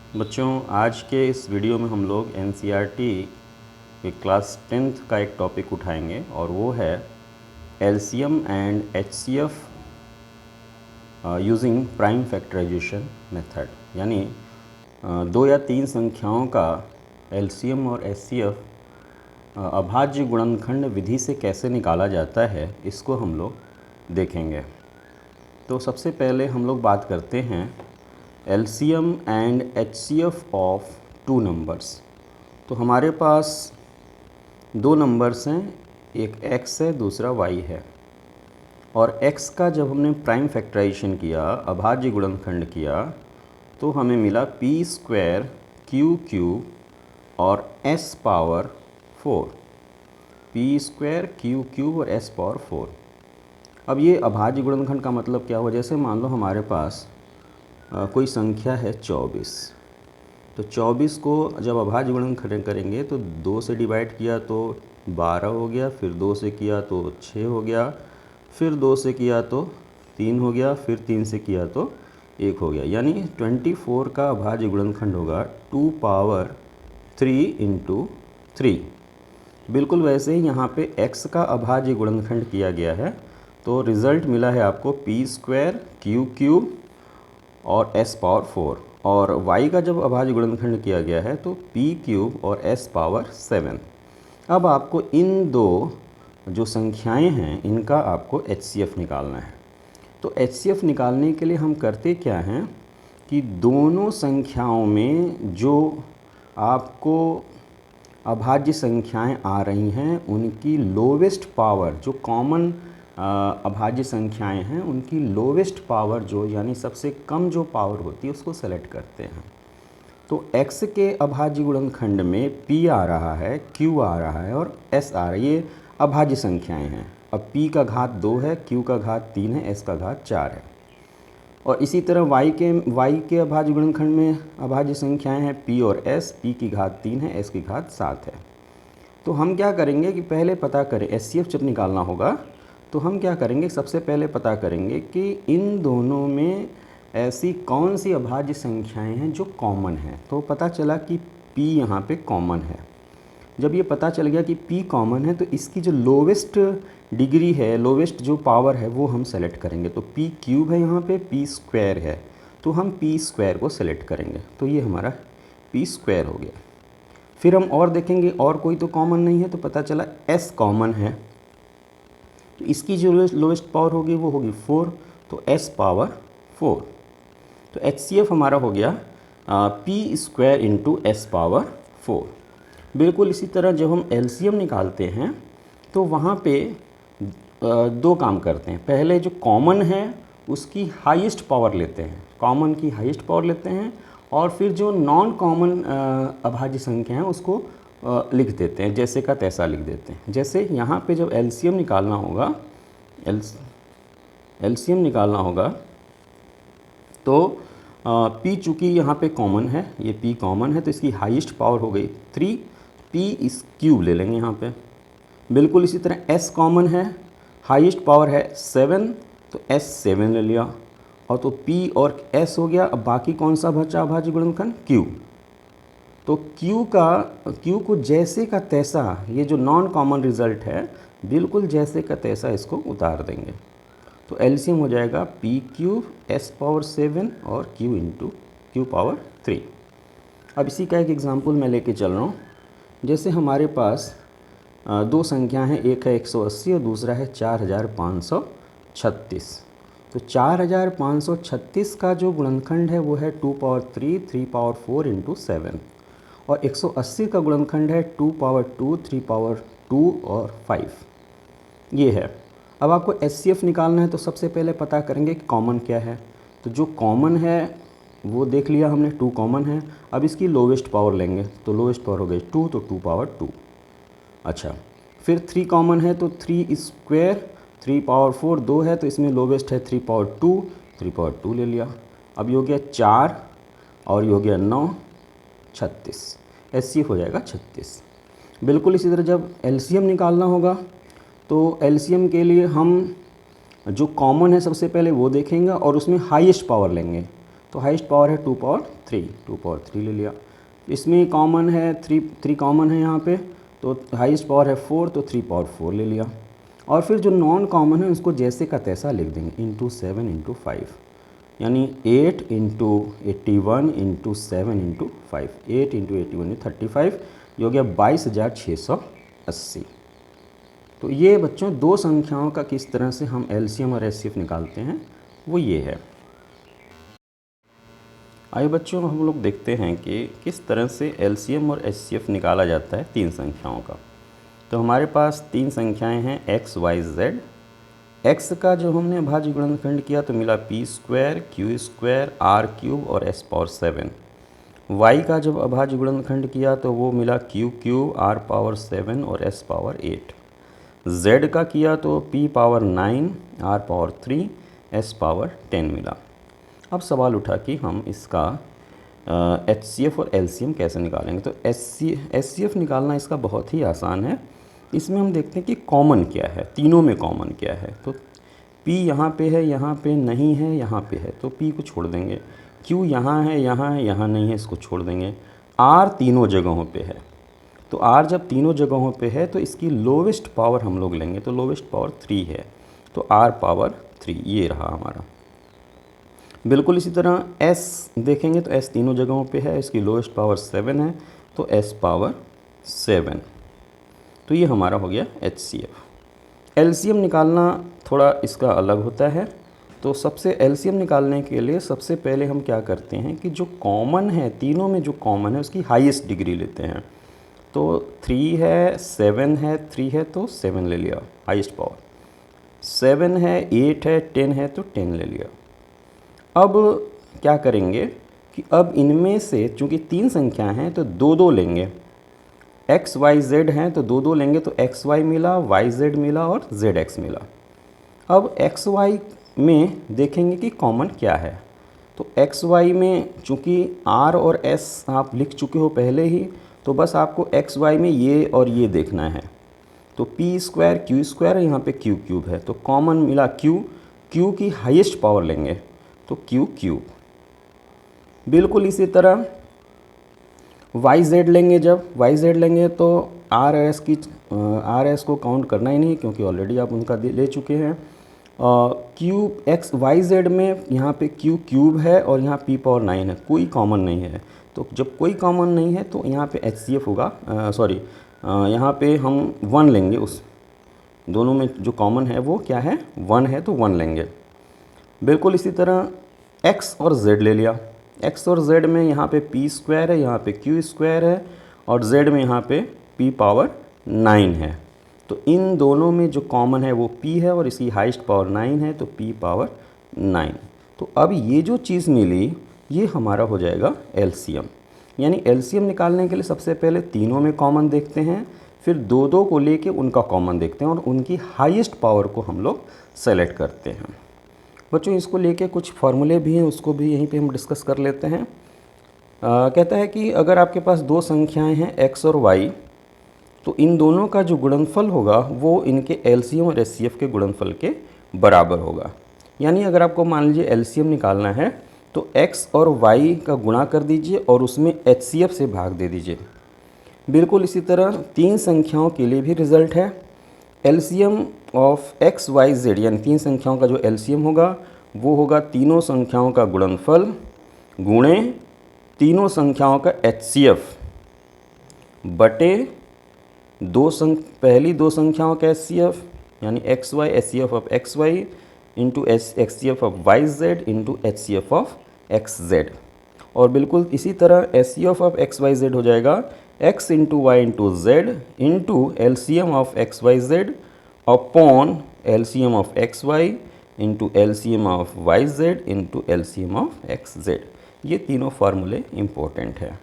बच्चों, आज के इस वीडियो में हम लोग एनसीईआरटी के क्लास 10th का एक टॉपिक उठाएंगे और वो है LCM and HCF using prime factorisation method. यानी दो या तीन संख्याओं का एलसीएम और एचसीएफ अभाज्य गुणनखंड विधि से कैसे निकाला जाता है, इसको हम लोग देखेंगे। तो सबसे पहले हम लोग बात करते हैं LCM and HCF of two numbers. तो हमारे पास दो नंबर्स हैं, एक x है, दूसरा y है। और x का जब हमने प्राइम फैक्टराइजेशन किया, अभाज्य गुणनखंड किया, तो हमें मिला p² q³ और s पावर 4। p² q³ और s पावर 4। अब ये अभाज्य गुणनखंड का मतलब क्या हुआ? जैसे मान लो हमारे पास कोई संख्या है 24। तो 24 को जब अभाज्य गुणनखंड करेंगे तो 2 से डिवाइड किया तो 12 हो गया, फिर 2 से किया तो 6 हो गया, फिर 2 से किया तो 3 हो गया, फिर 3 से किया तो 1 हो गया। यानी 24 का अभाज्य गुणनखंड होगा 2 पावर 3 × 3। बिल्कुल वैसे ही यहाँ पे x का अभाज्य गुणनखंड किया गया है, तो रिज़ल्ट मिला है आपको p² q³ और s पावर 4। और y का जब अभाज्य गुणनखंड किया गया है तो p³ और s पावर 7। अब आपको इन दो जो संख्याएं हैं इनका आपको HCF निकालना है। तो HCF निकालने के लिए हम करते क्या हैं कि दोनों संख्याओं में जो आपको अभाज्य संख्याएं आ रही हैं उनकी लोवेस्ट पावर, जो कॉमन अभाज्य संख्याएं हैं उनकी लोवेस्ट पावर जो यानी सबसे कम जो पावर होती है उसको सेलेक्ट करते हैं। तो x के अभाज्य गुणनखंड में p आ रहा है, q आ रहा है और s आ रहा है। ये अभाज्य संख्याएं हैं। अब p का घात 2 है, q का घात 3 है, s का घात 4 है। और इसी तरह y के अभाज्य गुणनखंड में अभाज्य संख्याएं हैं p और s, p की घात 3 है, s की घात 7 है। तो हम क्या करेंगे कि पहले पता करें HCF जब निकालना होगा तो हम क्या करेंगे, सबसे पहले पता करेंगे कि इन दोनों में ऐसी कौन सी अभाज्य संख्याएं हैं जो कॉमन हैं। तो पता चला कि p यहाँ पे कॉमन है। जब ये पता चल गया कि p कॉमन है तो इसकी जो लोवेस्ट डिग्री है, लोवेस्ट जो पावर है वो हम सेलेक्ट करेंगे। तो p³ है, यहाँ पे p² है, तो हम p² को सेलेक्ट करेंगे। तो ये हमारा p² हो गया। फिर हम और देखेंगे और कोई तो कॉमन नहीं है, तो पता चला s कॉमन है, तो इसकी जो लोवेस्ट पावर होगी वो होगी 4, तो s पावर 4। तो HCF हमारा हो गया p² × s पावर 4। बिल्कुल इसी तरह जब हम LCM निकालते हैं तो वहाँ पे दो काम करते हैं। पहले जो कॉमन है उसकी हाईएस्ट पावर लेते हैं, कॉमन की हाईएस्ट पावर लेते हैं, और फिर जो नॉन कॉमन अभाज्य संख्या है उसको लिख देते हैं, जैसे का तैसा लिख देते हैं। जैसे यहाँ पे जब LCM निकालना होगा, LCM निकालना होगा तो p चूँकि यहाँ पे कॉमन है, ये p कॉमन है तो इसकी हाईएस्ट पावर हो गई 3, p³ ले लेंगे यहाँ पे। बिल्कुल इसी तरह s कॉमन है, हाईएस्ट पावर है 7, तो s 7 ले लिया, और तो p और s हो गया। अब बाकी कौन सा बचा अभाज्य गुणनखंड? q। तो q को जैसे का तैसा, ये जो नॉन कॉमन रिज़ल्ट है बिल्कुल जैसे का तैसा इसको उतार देंगे। तो LCM हो जाएगा p³ s पावर 7 और q पावर 3। अब इसी का एक एग्जांपल मैं लेके चल रहा हूँ। जैसे हमारे पास दो संख्या हैं, एक है 180 और दूसरा है 4536। तो 4536 का जो गुणनखंड है वो है 2 पावर 3, 3 पावर 4 × 7, और 180 का गुणनखंड है 2 पावर 2, 3 पावर 2 और 5। ये है। अब आपको HCF निकालना है तो सबसे पहले पता करेंगे कि कॉमन क्या है। तो जो कॉमन है वो देख लिया हमने, 2 कॉमन है। अब इसकी लोवेस्ट पावर लेंगे, तो लोवेस्ट पावर हो गई 2, तो 2 पावर 2। अच्छा, फिर 3 कॉमन है तो 3², 3 पावर 4 2 है तो इसमें लोवेस्ट है 3 पावर 2, 3 पावर 2 ले लिया। अब ये हो गया 4 और ये हो गया 9, 36। HCF हो जाएगा 36। बिल्कुल इसी तरह जब LCM निकालना होगा तो LCM के लिए हम जो कॉमन है सबसे पहले वो देखेंगे और उसमें हाईएस्ट पावर लेंगे। तो हाईएस्ट पावर है 2 पावर 3 ले लिया। इसमें कॉमन है 3 कॉमन है यहाँ पे, तो हाईएस्ट पावर है 4, तो 3 पावर 4 ले लिया। और फिर जो नॉन कॉमन है उसको जैसे का तैसा लिख देंगे, इंटू 7 इंटू 5, यानी 8 इंटू 81 इंटू 7 इंटू 5, 8 इंटू 81 35, ये हो गया 22,680। तो ये बच्चों दो संख्याओं का किस तरह से हम एलसीएम और एचसीएफ निकालते हैं वो ये है। आइए बच्चों हम लोग देखते हैं कि किस तरह से एलसीएम और एचसीएफ निकाला जाता है तीन संख्याओं का। तो हमारे पास तीन संख्याएं हैं एक्स वाई जेड। एक्स का जो हमने अभाज्य गुणनखंड किया तो मिला P square Q square R cube और एस पावर 7। वाई का जब अभाज्य गुणनखंड किया तो वो मिला क्यू क्यूब आर पावर 7 और एस पावर 8। जेड का किया तो P power 9 R power 3 S power 10 मिला। अब सवाल उठा कि हम इसका एचसीएफ और एलसीएम कैसे निकालेंगे। तो एचसीएफ निकालना इसका बहुत ही आसान है। इसमें हम देखते हैं कि कॉमन क्या है, तीनों में कॉमन क्या है। तो P यहाँ पे है, यहाँ पे नहीं है, यहाँ पे है, तो P को छोड़ देंगे। Q यहाँ है, यहाँ नहीं है, इसको छोड़ देंगे। R तीनों जगहों पे है, तो R जब तीनों जगहों पे है तो इसकी लोवेस्ट पावर हम लोग लेंगे, तो लोवेस्ट पावर 3 है, तो R पावर 3 ये रहा हमारा। बिल्कुल इसी तरह S देखेंगे तो S तीनों जगहों पे है, इसकी लोवेस्ट पावर 7 है, तो S पावर 7। तो ये हमारा हो गया HCF। LCM निकालना थोड़ा इसका अलग होता है। तो सबसे LCM निकालने के लिए सबसे पहले हम क्या करते हैं कि जो कॉमन है, तीनों में जो कॉमन है उसकी हाईएस्ट डिग्री लेते हैं। तो 3 है, 7 है, 3 है तो 7 ले लिया हाईएस्ट पावर, 7 है, 8 है, 10 है तो 10 ले लिया। अब क्या करेंगे कि अब इनमें से चूँकि तीन संख्या हैं तो दो दो लेंगे। एक्स वाई जेड हैं तो दो दो लेंगे, तो एक्स वाई मिला, वाई जेड मिला और जेड एक्स मिला। अब एक्स वाई में देखेंगे कि कॉमन क्या है। तो एक्स वाई में चूँकि आर और एस आप लिख चुके हो पहले ही, तो बस आपको एक्स वाई में ये और ये देखना है। तो पी स्क्वायर क्यू स्क्वायर, यहाँ पे क्यू क्यूब है, तो कॉमन मिला क्यू, क्यू की हाईएस्ट पावर लेंगे तो क्यू क्यूब। बिल्कुल इसी तरह वाई जेड लेंगे, जब वाई जेड लेंगे तो आर एस को काउंट करना ही नहीं क्योंकि ऑलरेडी आप उनका ले चुके हैं। क्यूब एक्स वाई जेड में यहाँ पे क्यू क्यूब है और यहाँ पी पावर 9 है, कोई कॉमन नहीं है। तो जब कोई कॉमन नहीं है तो यहाँ पे HCF होगा, यहाँ पे हम 1 लेंगे। उस दोनों में जो कॉमन है वो क्या है, 1 है, तो 1 लेंगे। बिल्कुल इसी तरह x और z ले लिया। x और z में यहाँ पे p स्क्वायर है, यहाँ पे q स्क्वायर है और z में यहाँ पे p पावर 9 है। तो इन दोनों में जो कॉमन है वो p है और इसकी हाईएस्ट पावर 9 है, तो p पावर 9। तो अब ये जो चीज़ मिली ये हमारा हो जाएगा LCM। यानी LCM निकालने के लिए सबसे पहले तीनों में कॉमन देखते हैं, फिर दो दो को लेके उनका कॉमन देखते हैं और उनकी हाईएस्ट पावर को हम लोग सेलेक्ट करते हैं। बच्चों इसको लेके कुछ फार्मूले भी हैं, उसको भी यहीं पे हम डिस्कस कर लेते हैं। कहता है कि अगर आपके पास दो संख्याएं हैं x और y, तो इन दोनों का जो गुणनफल होगा वो इनके LCM और HCF के गुणनफल के बराबर होगा। यानी अगर आपको मान लीजिए LCM निकालना है तो x और y का गुणा कर दीजिए और उसमें HCF से भाग दे दीजिए। बिल्कुल इसी तरह तीन संख्याओं के लिए भी रिज़ल्ट है। LCM of x y z, यानी तीन संख्याओं का जो LCM होगा वो होगा तीनों संख्याओं का गुणनफल गुणे तीनों संख्याओं का HCF बटे पहली दो संख्याओं का HCF, यानी X Y HCF of X Y into HCF of Y Z into HCF of X Z. और बिल्कुल इसी तरह HCF of X Y Z हो जाएगा x into Y into Z into LCM of X Y Z upon LCM of X Y into LCM of Y Z into LCM of X Z. ये तीनों फार्मूले important है।